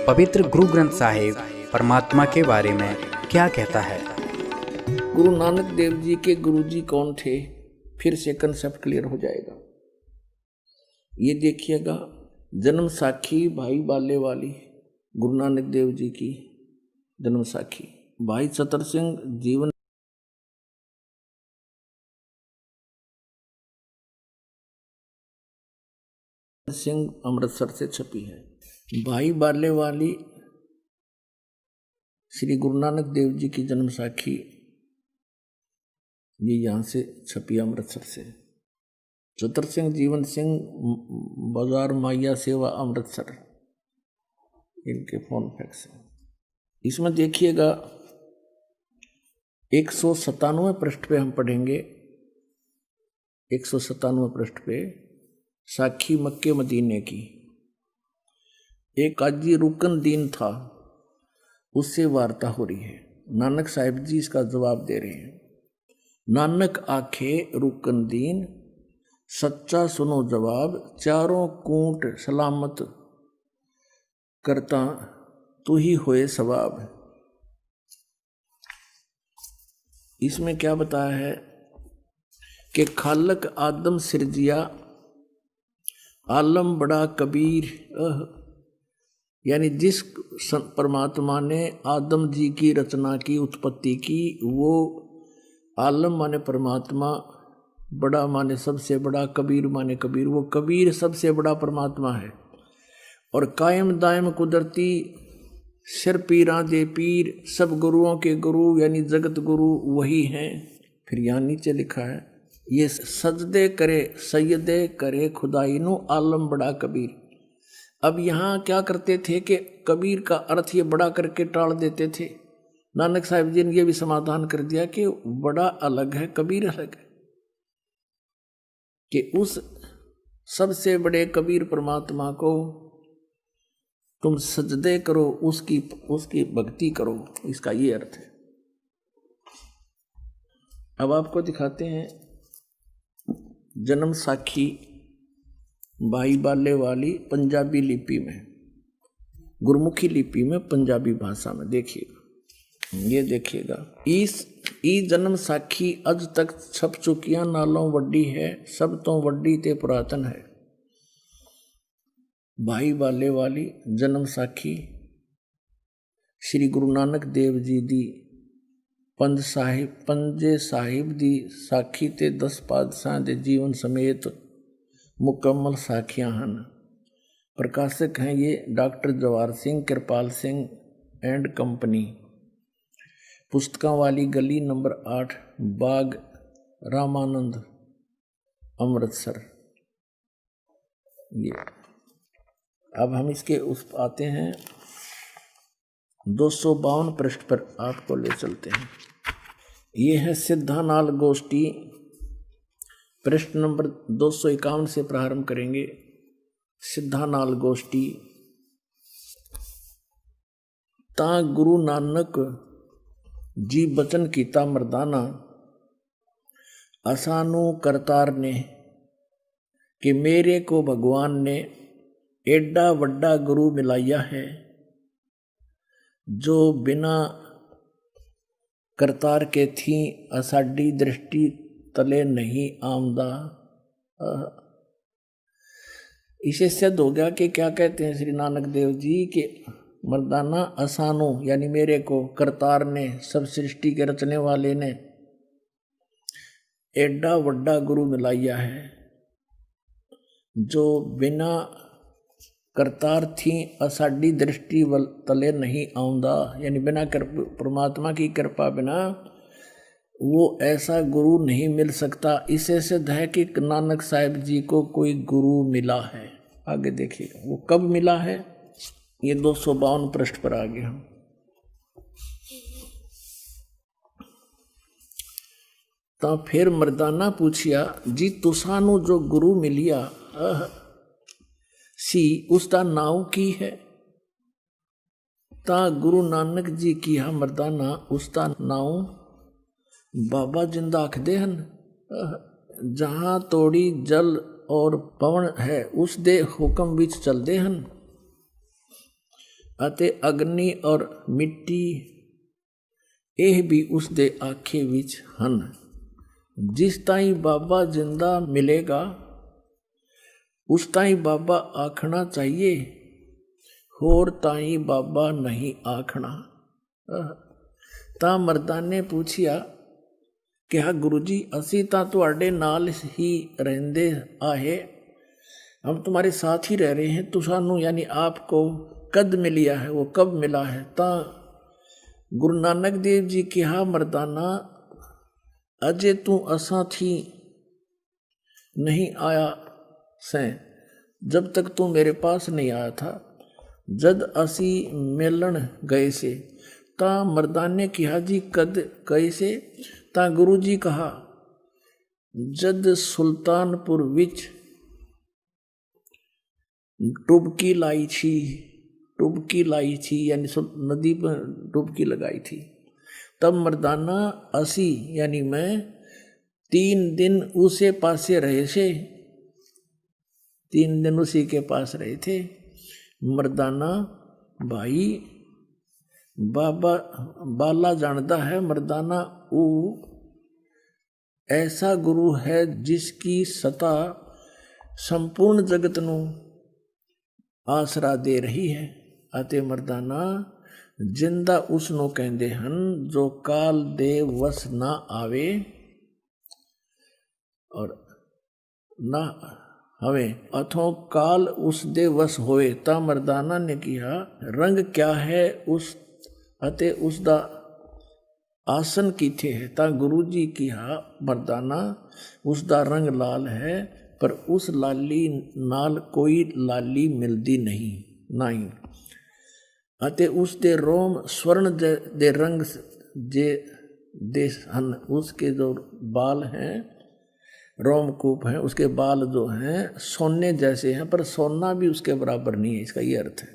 पवित्र गुरु ग्रंथ साहिब परमात्मा के बारे में क्या कहता है? गुरु नानक देव जी के गुरुजी कौन थे, फिर से कंसेप्ट क्लियर हो जाएगा। ये देखिएगा, जन्म साखी भाई बाले वाली गुरु नानक देव जी की जन्म साखी। भाई छतर सिंह जीवन सिंह अमृतसर से छपी है। भाई बाले वाली श्री गुरु नानक देव जी की जन्म साखी, ये यहाँ से छपी अमृतसर से। छतर सिंह जीवन सिंह बाजार माइया सेवा अमृतसर, इनके फोन फैक्स है। इसमें देखिएगा 197 पृष्ठ पे हम पढ़ेंगे। 197 पृष्ठ पे साखी मक्के मदीने की। एक काजी रुकन दीन था, उससे वार्ता हो रही है। नानक साहिब जी इसका जवाब दे रहे हैं। नानक आखे रुकन दीन, सच्चा सुनो जवाब, चारों कूट सलामत करता तू ही होए सवाब। इसमें क्या बताया है कि खालक आदम सिरजिया, आलम बड़ा कबीर, यानी जिस परमात्मा ने आदम जी की रचना की, उत्पत्ति की, वो आलम माने परमात्मा, बड़ा माने सबसे बड़ा, कबीर माने कबीर, वो कबीर सबसे बड़ा परमात्मा है। और कायम दायम कुदरती सिर पीरा दे पीर, सब गुरुओं के गुरु यानी जगत गुरु वही हैं। फिर यहाँ नीचे लिखा है, ये सजदे करे सैयदे करे खुदाई नु आलम बड़ा कबीर। अब यहाँ क्या करते थे कि कबीर का अर्थ ये बड़ा करके टाल देते थे। नानक साहिब जी ने ये भी समाधान कर दिया कि बड़ा अलग है, कबीर अलग है, कि उस सबसे बड़े कबीर परमात्मा को तुम सजदे करो, उसकी भक्ति करो, इसका ये अर्थ है। अब आपको दिखाते हैं जन्म साखी भाई बाले वाली पंजाबी लिपि में, गुरमुखी लिपि में, पंजाबी भाषा में। देखिएगा, ये देखिएगा, ई जन्म साखी अज तक छप चुकियां नालों वड्डी है, सब तो वड्डी ते पुरातन है। भाई बाले वाली जन्म साखी श्री गुरु नानक देव जी दी पंजे साहिब दी साखी ते 10 पातशाह दे जीवन समेत मुकम्मल साखियां हन। प्रकाशक हैं ये doctor Jawahar Singh Kirpal Singh and company, पुस्तकां वाली गली नंबर 8, बाग रामानंद, अमृतसर। ये अब हम इसके उस आते हैं 252 पृष्ठ पर, आपको ले चलते हैं। ये है सिद्धानाल गोष्ठी, पृष्ठ नंबर 251 से प्रारंभ करेंगे। सिद्धानाल गोष्ठी। ता गुरु नानक जी बचन कीता मर्दाना, असानू करतार ने, कि मेरे को भगवान ने एडा वड्डा गुरु मिलाया है, जो बिना करतार के थी असाडी दृष्टि तले नहीं आमदा। इसे सिद्ध हो गया कि क्या कहते हैं श्री नानक देव जी के मर्दाना असानो यानी मेरे को करतार ने, सब सृष्टि के रचने वाले ने एडा वड्डा गुरु मिलाया है, जो बिना करतार थी असाडी दृष्टि तले नहीं आउंदा, यानी बिना परमात्मा की कृपा बिना वो ऐसा गुरु नहीं मिल सकता। इसे सिद्ध है कि नानक साहिब जी को कोई गुरु मिला है। आगे देखिएगा वो कब मिला है, ये 252 पृष्ठ पर आ गए हम। तो फिर मर्दाना पूछिया, जी तुसानू जो गुरु मिलिया सी, उसका नाव की है? ता गुरु नानक जी की हा मर्दाना, उसका नाव बाबा जिंदा आखदे हन। जहां तोड़ी जल और पवन है, उस दे हुक्म विच चलदे हन। ਅਤੇ ਅਗਨੀ ਔਰ ਮਿੱਟੀ ਇਹ ਵੀ ਉਸ ਦੇ ਆਖੇ ਵਿੱਚ ਹਨ। ਜਿਸ ਤਾਈਂ ਬਾਬਾ ਜਿੰਦਾ ਮਿਲੇਗਾ ਉਸ ਤਾਈਂ ਬਾਬਾ ਆਖਣਾ ਚਾਹੀਏ, ਹੋਰ ਤਾਈਂ ਬਾਬਾ ਨਹੀਂ ਆਖਣਾ। ਤਾਂ ਮਰਦਾਨੇ ਪੁੱਛਿਆ, ਕਿਹਾ गुरु जी ਅਸੀਂ ਤਾਂ ਤੁਹਾਡੇ ਨਾਲ ही रहते आहे, हम तुम्हारे साथ ही रह रहे हैं, तो सानू यानी आपको कद मिलिया है, वो कब मिला है। ता गुरु नानक देव जी कहा, मर्दाना अजे तू असा थी नहीं आया से, जब तक तू मेरे पास नहीं आया था, जद असी मिलन गए से। ता मर्दाने कहा जी कद गए से। ता गुरु जी कहा, जद सुल्तानपुर विच डुबकी लाई थी यानी नदी पर डुबकी लगाई थी। तब मर्दाना असी यानी मैं 3 दिन उसे पासे रहे से, 3 दिन उसी के पास रहे थे। मर्दाना भाई बाबा बाला जानता है, मर्दाना वो ऐसा गुरु है जिसकी सता संपूर्ण जगत नू आसरा दे रही है। अते मर्दाना जिंदा उसनों कहते हैं जो काल दे वस ना आवे और ना हवे, अथो काल उस दे वस होए। ता मर्दाना ने कहा, रंग क्या है उस अते उसदा आसन किथे है। ता गुरु जी कहा, मर्दाना उसदा रंग लाल है, पर उस लाली नाल कोई लाली मिलती नहीं। अते उस दे रोम स्वर्ण दे रंग जे दे हन, उसके जो बाल हैं रोमकूप हैं, उसके बाल जो हैं सोने जैसे हैं, पर सोना भी उसके बराबर नहीं है। इसका ये अर्थ है।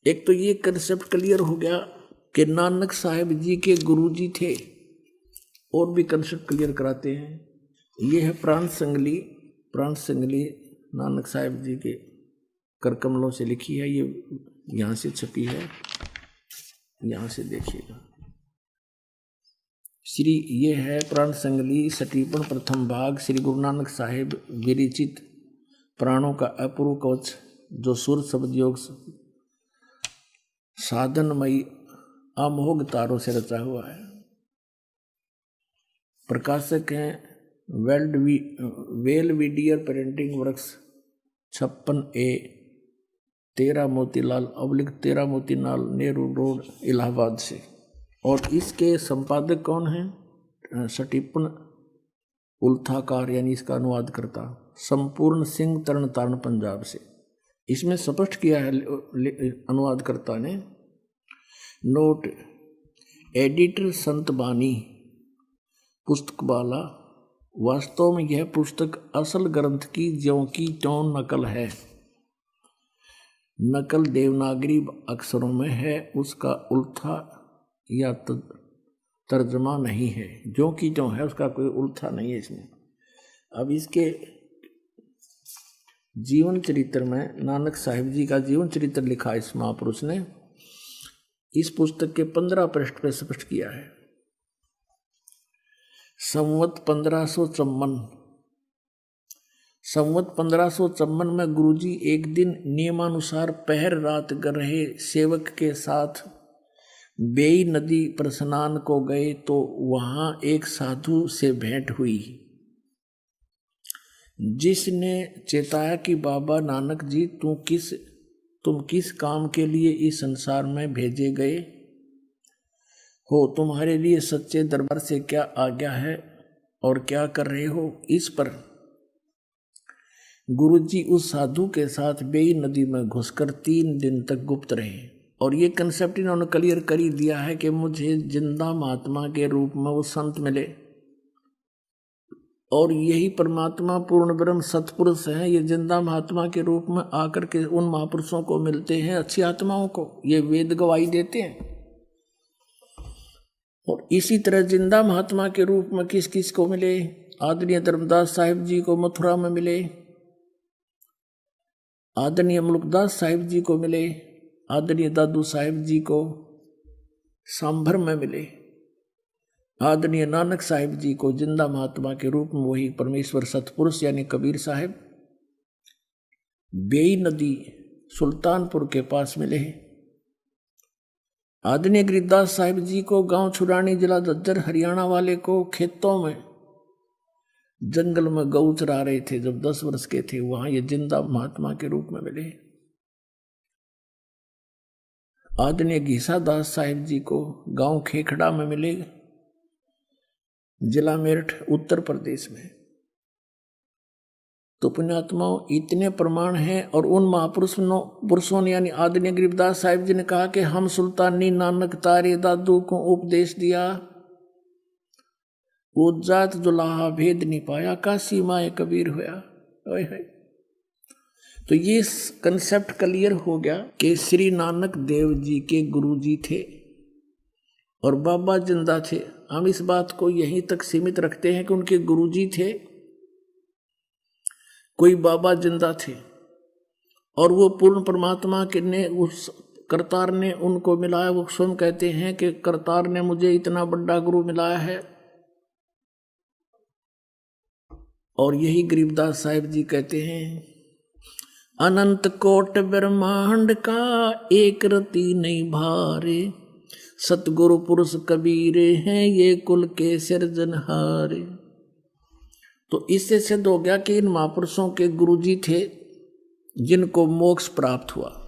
एक तो ये कंसेप्ट क्लियर हो गया कि नानक साहिब जी के गुरु जी थे, और भी कंसेप्ट क्लियर कराते हैं। ये है प्राण संगली नानक साहिब जी के कर कमलों से लिखी है, ये यहाँ से छपी है, यहाँ से देखिएगा। श्री ये है प्राण संगली सटीपन प्रथम भाग, श्री गुरु नानक साहिब विरचित प्राणों का अपूर्व कवच, जो सुर शब्द योग साधनमयी अमोघ तारों से रचा हुआ है। प्रकाशक हैं Belvedere printing works 56A 13 Motilal / 13 Motilal Nehru road Allahabad से। और इसके संपादक कौन हैं? सटीपन उल्थाकार यानी इसका अनुवाद करता संपूर्ण सिंह तरण तारण पंजाब से। इसमें स्पष्ट किया है अनुवादकर्ता ने, नोट एडिटर संत बानी पुस्तक वाला, वास्तव में यह पुस्तक असल ग्रंथ की ज्यों की त्यों नकल है। नकल देवनागरी अक्षरों में है, उसका उल्था या तर्जमा नहीं है। ज्यों की त्यों है, उसका कोई उल्था नहीं है इसमें। अब इसके जीवन चरित्र में नानक साहिब जी का जीवन चरित्र लिखा इस महापुरुष ने। इस पुस्तक के 15 पृष्ठ पर स्पष्ट किया है। संवत 1554 में गुरुजी एक दिन नियमानुसार पहर रात कर रहे सेवक के साथ बेई नदी पर स्नान को गए, तो वहां एक साधु से भेंट हुई, जिसने चेताया कि बाबा नानक जी तुम किस काम के लिए इस संसार में भेजे गए हो, तुम्हारे लिए सच्चे दरबार से क्या आज्ञा है और क्या कर रहे हो। इस पर गुरुजी उस साधु के साथ बेई नदी में घुसकर 3 दिन तक गुप्त रहे। और ये कंसेप्ट इन्होंने क्लियर कर ही दिया है कि मुझे जिंदा महात्मा के रूप में वो संत मिले, और यही परमात्मा पूर्ण ब्रह्म सतपुरुष हैं। ये जिंदा महात्मा के रूप में आकर के उन महापुरुषों को मिलते हैं, अच्छी आत्माओं को, ये वेद गवाही देते हैं। और इसी तरह जिंदा महात्मा के रूप में किस किस को मिले? आदरणीय धर्मदास साहिब जी को मथुरा में मिले, आदरणीय मुल्कदास साहिब जी को मिले, आदरणीय दादू साहिब जी को सांभर में मिले, आदरणीय नानक साहिब जी को जिंदा महात्मा के रूप में वही परमेश्वर सतपुरुष यानी कबीर साहिब बेई नदी सुल्तानपुर के पास मिले। आदरणीय गिरिदास साहिब जी को गांव छुरानी जिला झज्जर हरियाणा वाले को खेतों में जंगल में गऊ चरा रहे थे जब 10 वर्ष के थे, वहां ये जिंदा महात्मा के रूप में मिले। आदरणीय घीसा दास साहिब जी को गांव खेखड़ा में मिले, जिला मेरठ उत्तर प्रदेश में। तो पुण्यात्माओं इतने प्रमाण हैं। और उन महापुरुषों ने यानी आदरणीय गरीबदास साहिब जी ने कहा कि हम सुल्तानी नानक तारे दादू को उपदेश दिया, वो जात जुलाहा भेद नहीं पाया, काशी माए कबीर होया। तो ये कंसेप्ट क्लियर हो गया कि श्री नानक देव जी के गुरु जी थे और बाबा जिंदा थे। हम इस बात को यहीं तक सीमित रखते हैं कि उनके गुरुजी थे, कोई बाबा जिंदा थे और वो पूर्ण परमात्मा के ने उस करतार ने उनको मिलाया। वो स्वयं कहते हैं कि करतार ने मुझे इतना बड़ा गुरु मिलाया है। और यही गरीबदास साहिब जी कहते हैं, अनंत कोट ब्रह्मांड का एक रति नहीं भारे, सतगुरु पुरुष कबीर हैं ये कुल के सिरजनहारे। तो इससे सिद्ध हो गया कि इन महापुरुषों के गुरुजी थे जिनको मोक्ष प्राप्त हुआ।